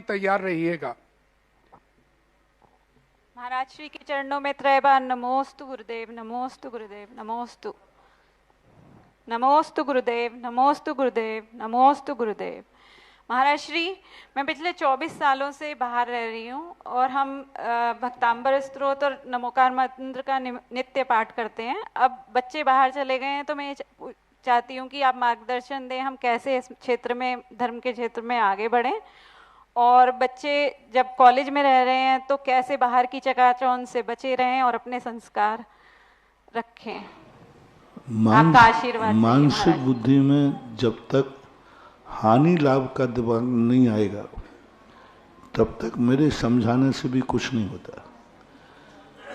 तैयार रहिएगा। महाराज श्री के चरणों में त्रैबार नमोस्तु गुरुदेव, नमोस्तु गुरुदेव, नमोस्तु, नमोस्तु गुरुदेव, नमोस्तु गुरुदेव, नमोस्तु गुरुदेव। महाराज श्री, मैं पिछले 24 सालों से बाहर रह रही हूँ और हम भक्तांबर स्तोत्र और नमोकार मंत्र का नित्य पाठ करते हैं। अब बच्चे बाहर चले गए हैं तो मैं चाहती हूँ कि आप मार्गदर्शन दें, हम कैसे इस क्षेत्र में, धर्म के क्षेत्र में आगे बढ़ें, और बच्चे जब कॉलेज में रह रहे हैं तो कैसे बाहर की चकाचौंध से बचे रहें और अपने संस्कार रखें। आपका आशीर्वाद। मानसिक बुद्धि में जब तक हानि लाभ का दिमाग नहीं आएगा तब तक मेरे समझाने से भी कुछ नहीं होता।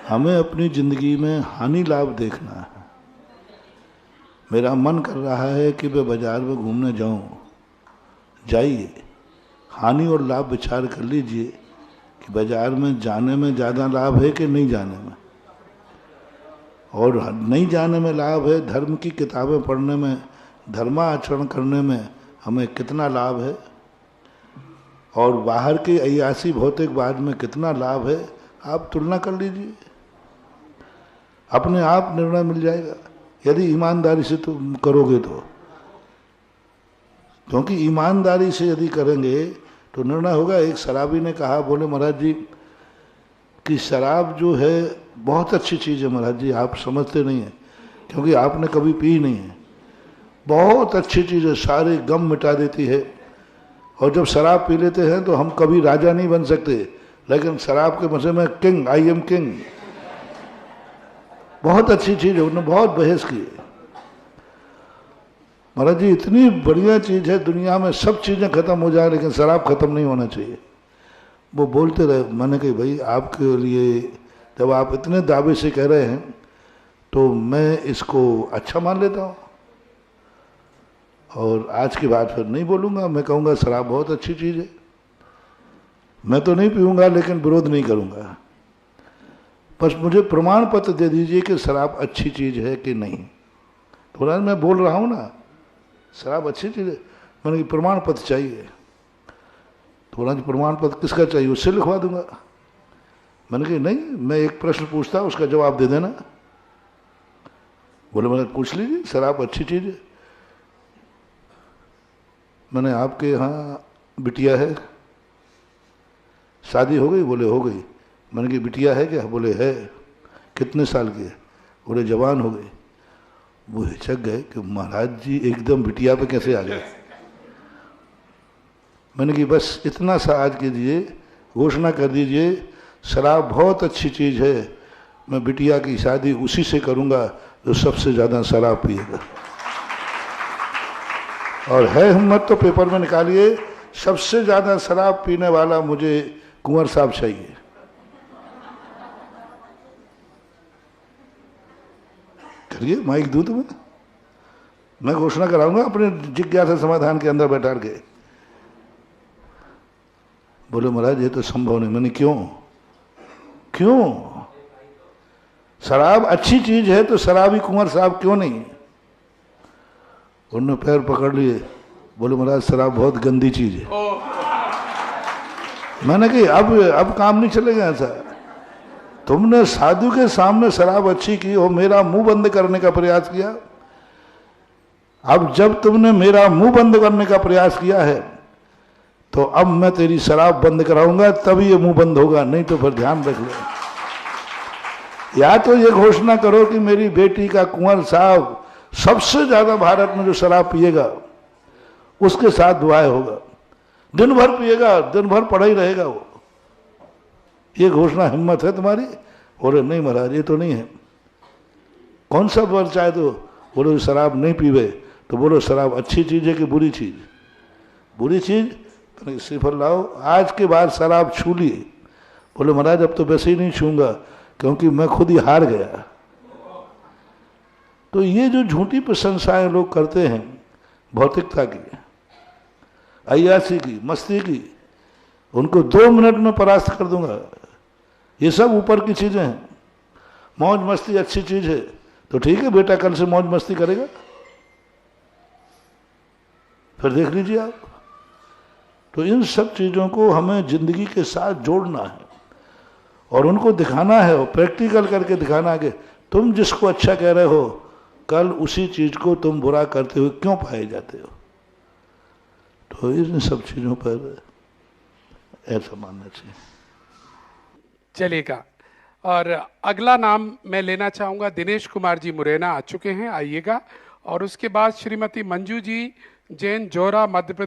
हमें अपनी जिंदगी में हानि लाभ देखना है। मेरा मन कर रहा है कि मैं बाजार में घूमने जाऊं, जाइए, हानि और लाभ विचार कर लीजिए कि बाजार में जाने में ज़्यादा लाभ है कि नहीं जाने में। और नहीं जाने में लाभ है, धर्म की किताबें पढ़ने में, धर्माचरण करने में हमें कितना लाभ है, और बाहर के अय्यासी भौतिकवाद में कितना लाभ है, आप तुलना कर लीजिए, अपने आप निर्णय मिल जाएगा यदि ईमानदारी से तुम करोगे तो। क्योंकि ईमानदारी से यदि करेंगे तो निर्णय होगा। एक शराबी ने कहा, बोले महाराज जी कि शराब जो है बहुत अच्छी चीज़ है महाराज जी, आप समझते नहीं हैं क्योंकि आपने कभी पी नहीं है। बहुत अच्छी चीज़ है, सारे गम मिटा देती है। और जब शराब पी लेते हैं तो हम कभी राजा नहीं बन सकते, लेकिन शराब के मजे में किंग, आई एम किंग। बहुत अच्छी चीज़ है, उन्होंने बहुत बहस की। महाराज जी इतनी बढ़िया चीज़ है, दुनिया में सब चीज़ें खत्म हो जाए लेकिन शराब खत्म नहीं होना चाहिए। वो बोलते रहे। मैंने कहा भाई आपके लिए जब आप इतने दावे से कह रहे हैं तो मैं इसको अच्छा मान लेता हूँ, और आज के बाद फिर नहीं बोलूँगा। मैं कहूँगा शराब बहुत अच्छी चीज़ है, मैं तो नहीं पीऊँगा लेकिन विरोध नहीं करूँगा। बस मुझे प्रमाण पत्र दे दीजिए कि शराब अच्छी चीज़ है कि नहीं। थोड़ा मैं बोल रहा हूँ ना शराब अच्छी चीज़ है, मैंने प्रमाण पत्र चाहिए। थोड़ा प्रमाण पत्र किसका चाहिए, उससे लिखवा दूंगा। मैंने कहा नहीं, मैं एक प्रश्न पूछता उसका जवाब दे देना। बोले मैंने पूछ लीजिए, शराब अच्छी चीज़ है। मैंने आपके यहाँ बिटिया है, शादी हो गई? बोले हो गई। मैंने कहा बिटिया है क्या? बोले है। कितने साल की है? बोले जवान हो गई। वो हिचक गए कि महाराज जी एकदम बिटिया पे कैसे आ गए। मैंने कहा बस इतना सा आज कीजिए, घोषणा कर दीजिए शराब बहुत अच्छी चीज़ है, मैं बिटिया की शादी उसी से करूँगा जो सबसे ज़्यादा शराब पिएगा। और है हिम्मत तो पेपर में निकालिए, सबसे ज़्यादा शराब पीने वाला मुझे कुंवर साहब चाहिए। करिए, माइक दूँ तुम्हें, मैं घोषणा कराऊंगा अपने जिज्ञासा समाधान के अंदर बैठा के। बोले महाराज ये तो संभव नहीं। मैंने क्यों? शराब अच्छी चीज है तो शराबी कुंवर साहब क्यों नहीं? उन्होंने पैर पकड़ लिए, बोले महाराज शराब बहुत गंदी चीज है। मैंने कहा अब काम नहीं चलेगा ऐसा। तुमने साधु के सामने शराब अच्छी की और मेरा मुंह बंद करने का प्रयास किया। अब जब तुमने मेरा मुंह बंद करने का प्रयास किया है तो अब मैं तेरी शराब बंद कराऊंगा, तभी ये मुंह बंद होगा, नहीं तो फिर ध्यान रख लो। या तो ये घोषणा करो कि मेरी बेटी का कुंवर साहब सबसे ज्यादा भारत में जो शराब पिएगा उसके साथ विवाह होगा, दिन भर पिएगा, दिन भर पड़ा ही रहेगा वो। ये घोषणा हिम्मत है तुम्हारी? बोले नहीं महाराज ये तो नहीं है। कौन सा वर चाहे तो? बोलो शराब नहीं पीवे। तो बोलो शराब अच्छी चीज है कि बुरी चीज? बुरी चीज। श्रीफल लाओ, आज के बाद शराब छू लिए। बोले महाराज अब तो वैसे ही नहीं छूंगा क्योंकि मैं खुद ही हार गया। तो ये जो झूठी प्रशंसाएं लोग करते हैं भौतिकता की, अय्यासी की, मस्ती की, उनको 2 मिनट में परास्त कर दूंगा। ये सब ऊपर की चीजें हैं। मौज मस्ती अच्छी चीज है तो ठीक है, बेटा कल से मौज मस्ती करेगा, फिर देख लीजिए आप। तो इन सब चीज़ों को हमें जिंदगी के साथ जोड़ना है और उनको दिखाना है और प्रैक्टिकल करके दिखाना है कि तुम जिसको अच्छा कह रहे हो कल उसी चीज को तुम बुरा करते हुए क्यों पाए जाते हो। तो इन सब चीजों पर ऐसा मानना चाहिए। चलेगा। और अगला नाम मैं लेना चाहूंगा, दिनेश कुमार जी मुरैना आ चुके हैं, आइएगा। और उसके बाद श्रीमती मंजू जी, जैन जोरा, मध्य प्रदेश।